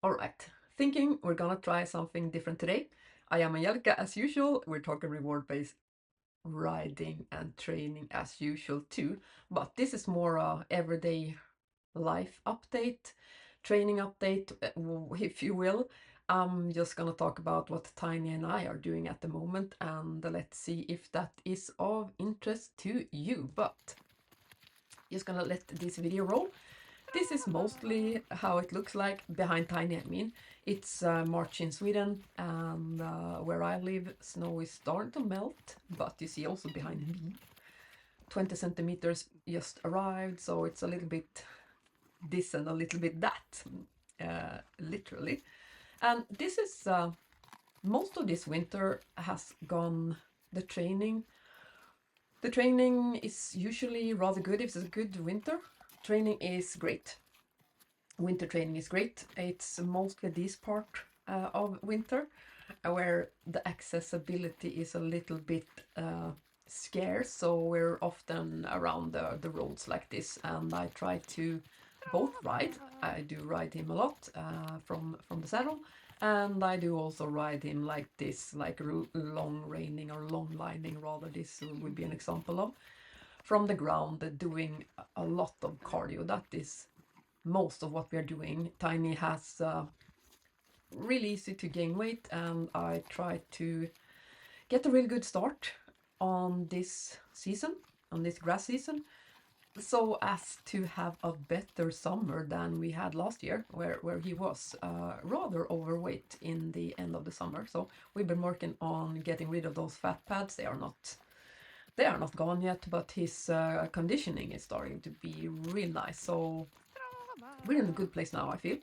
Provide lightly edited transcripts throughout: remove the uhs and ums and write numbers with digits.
All right, thinking we're gonna try something different today. I am Angelica as usual. We're talking reward-based riding and training as usual too, but this is more a everyday life update, training update, if you will. I'm just gonna talk about what Tiny and I are doing at the moment, and let's see if that is of interest to you. But just gonna let this video roll. This is mostly how it looks like behind Tiny, I mean. It's March in Sweden, and where I live, snow is starting to melt, but you see also behind me, 20 centimeters just arrived, so it's a little bit this and a little bit that, literally. And this is, most of this winter has gone, the training is usually rather good. If it's a good winter, training is great. Winter training is great. It's mostly this part of winter where the accessibility is a little bit scarce, so we're often around the roads like this, and I try to both ride. I do ride him a lot from the saddle, and I do also ride him like this, like long reining or long lining rather, this would be an example of, from the ground, doing a lot of cardio. That is most of what we are doing. Tiny has really easy to gain weight, and I try to get a really good start on this season, on this grass season, so as to have a better summer than we had last year, where he was rather overweight in the end of the summer. So we've been working on getting rid of those fat pads. They are not gone yet, but his conditioning is starting to be real nice. So we're in a good place now, I feel.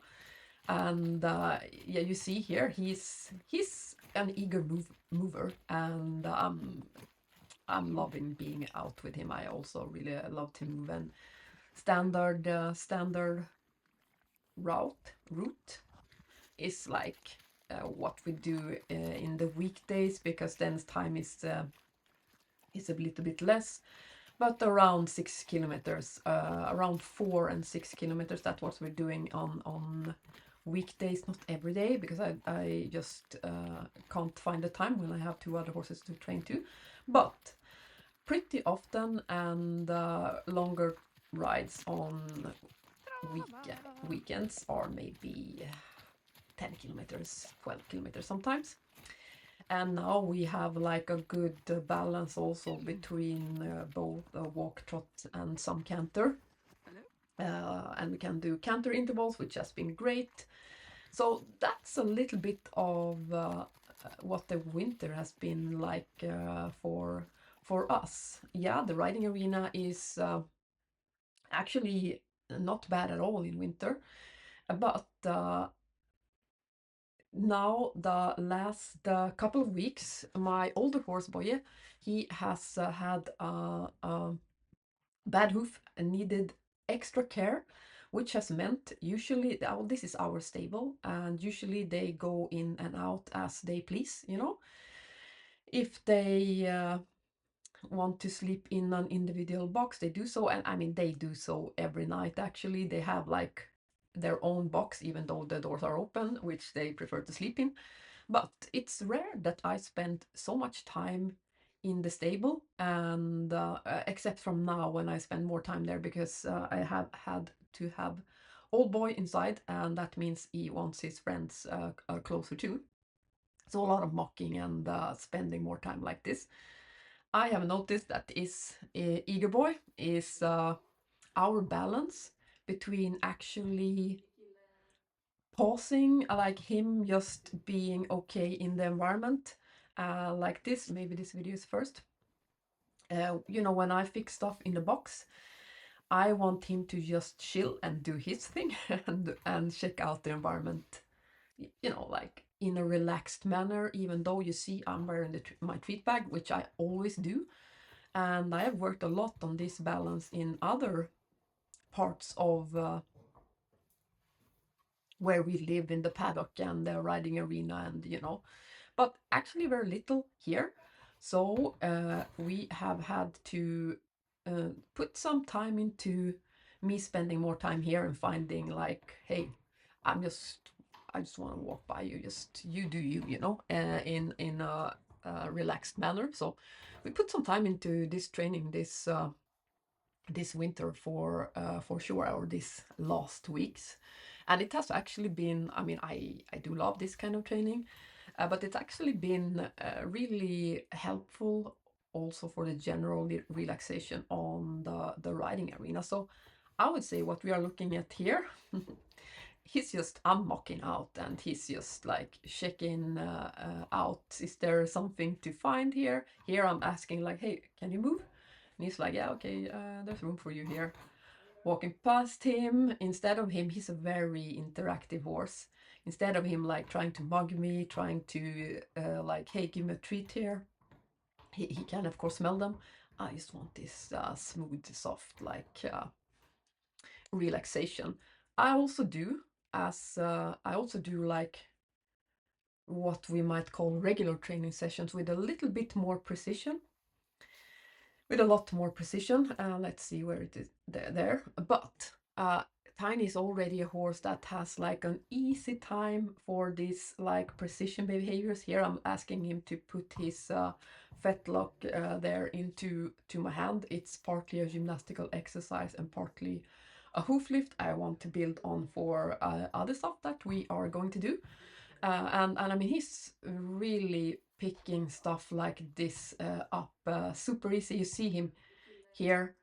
And yeah, you see here he's an eager mover, and I'm loving being out with him. I also really love to move, and standard route is like what we do in the weekdays, because then time is a little bit less, but around 6 kilometers, around 4 and 6 kilometers. That's what we're doing on weekdays, not every day, because I just can't find the time when I have two other horses to train to, but pretty often, and longer rides on weekends are maybe 10 kilometers, 12 kilometers sometimes. And now we have like a good balance also between both walk, trot, and some canter. And we can do canter intervals, which has been great. So that's a little bit of what the winter has been like for us. Yeah, the riding arena is actually not bad at all in winter, but now the last couple of weeks, my older horse Boye, he has had a bad hoof and needed extra care, which has meant usually, this is our stable, and usually they go in and out as they please, you know. If they want to sleep in an individual box, they do so, and I mean they do so every night. Actually, they have like their own box, even though the doors are open, which they prefer to sleep in. But it's rare that I spend so much time in the stable, and except from now when I spend more time there, because I have had to have old boy inside, and that means he wants his friends closer too. So a lot of mocking and spending more time like this. I have noticed that is Eager Boy is our balance between actually pausing, like him just being okay in the environment, like this. Maybe this video is first. You know, when I fix stuff in the box, I want him to just chill and do his thing and check out the environment, you know, like in a relaxed manner, even though you see I'm wearing my treat bag, which I always do. And I have worked a lot on this balance in other parts of where we live in the paddock and the riding arena, and you know, but actually very little here. So we have had to put some time into me spending more time here and finding like, hey, I'm just I just want to walk by you, just you do you, you know, in a relaxed manner. So we put some time into this training this winter for sure, or this last weeks, and it has actually been, I mean, I do love this kind of training, but it's actually been really helpful also for the general relaxation on the riding arena. So I would say what we are looking at here, he's just unmocking out, and he's just like checking out, is there something to find here? Here I'm asking like, hey, can you move? And he's like, yeah, okay, there's room for you here. Walking past him, instead of him, he's a very interactive horse. Instead of him like trying to mug me, trying to like, hey, give me a treat here, he can of course smell them. I just want this smooth, soft, like relaxation. I also do I also do like what we might call regular training sessions with a little bit more precision, with a lot more precision. Let's see where it is there. But Tiny is already a horse that has like an easy time for these like precision behaviors. Here I'm asking him to put his fetlock there into my hand. It's partly a gymnastical exercise and partly a hoof lift I want to build on for other stuff that we are going to do. And I mean, he's really picking stuff like this up super easy. You see him here.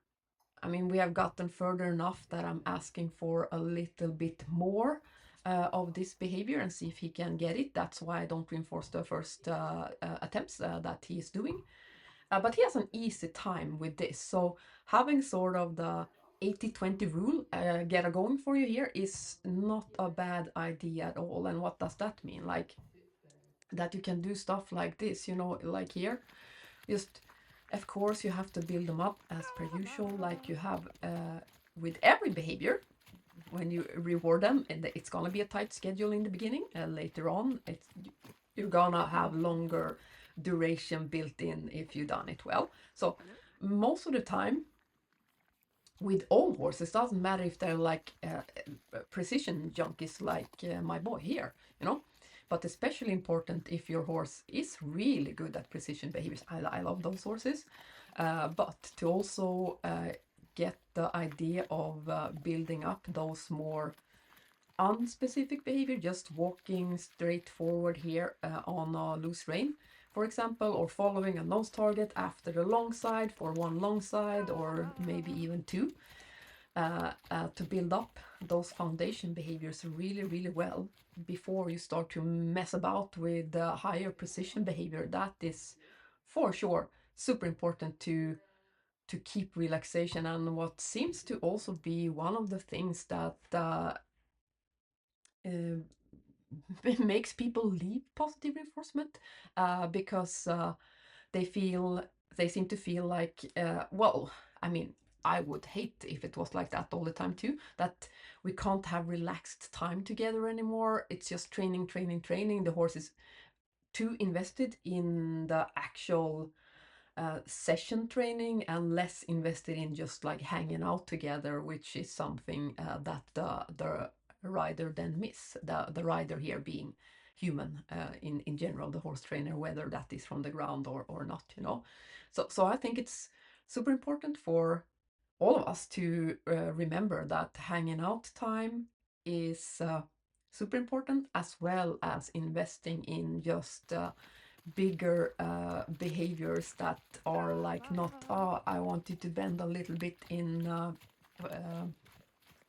I mean, we have gotten further enough that I'm asking for a little bit more of this behavior and see if he can get it. That's why I don't reinforce the first attempts that he is doing. But he has an easy time with this. So having sort of the 80-20 rule get a going for you here is not a bad idea at all. And what does that mean? Like, that you can do stuff like this, you know, like here. Just, of course, you have to build them up as per usual, like you have with every behavior. When you reward them, and it's gonna be a tight schedule in the beginning, and later on, you're gonna have longer duration built in if you've done it well. So most of the time, with all horses, doesn't matter if they're like precision junkies like my boy here, you know. But especially important if your horse is really good at precision behaviors. I love those horses. But to also get the idea of building up those more unspecific behavior, just walking straight forward here on a loose rein, for example, or following a nose target after the long side for one long side, or maybe even two, to build up those foundation behaviors really, really well before you start to mess about with higher precision behavior. That is for sure super important to keep relaxation, and what seems to also be one of the things that makes people leave positive reinforcement, because they seem to feel like, well, I mean, I would hate if it was like that all the time too, that we can't have relaxed time together anymore. It's just training, training, training. The horse is too invested in the actual session training and less invested in just like hanging out together, which is something that the rider then miss. The rider here being human in general, the horse trainer, whether that is from the ground or not, you know. So I think it's super important for all of us to remember that hanging out time is super important, as well as investing in just bigger behaviors that are like not, oh, I want you to bend a little bit in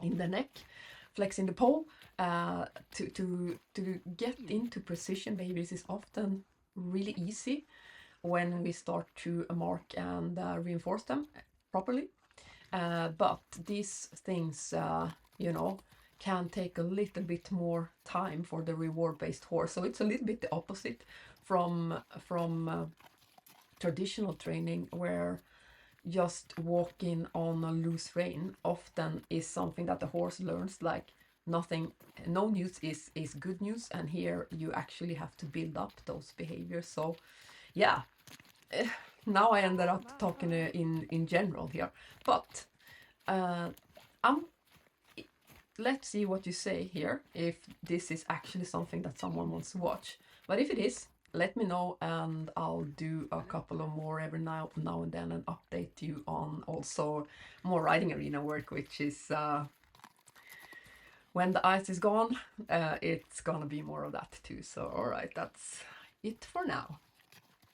the neck, flexing the pole. To get into precision behaviors is often really easy when we start to mark and reinforce them properly. But these things, you know, can take a little bit more time for the reward-based horse. So it's a little bit the opposite from traditional training, where just walking on a loose rein often is something that the horse learns, like nothing, no news is good news, and here you actually have to build up those behaviors. So yeah, now I ended up talking in general here, but I'm let's see what you say here, if this is actually something that someone wants to watch. But if it is, let me know, and I'll do a couple of more every now and then and update you on also more riding arena work, which is when the ice is gone, it's gonna be more of that too. So all right, that's it for now.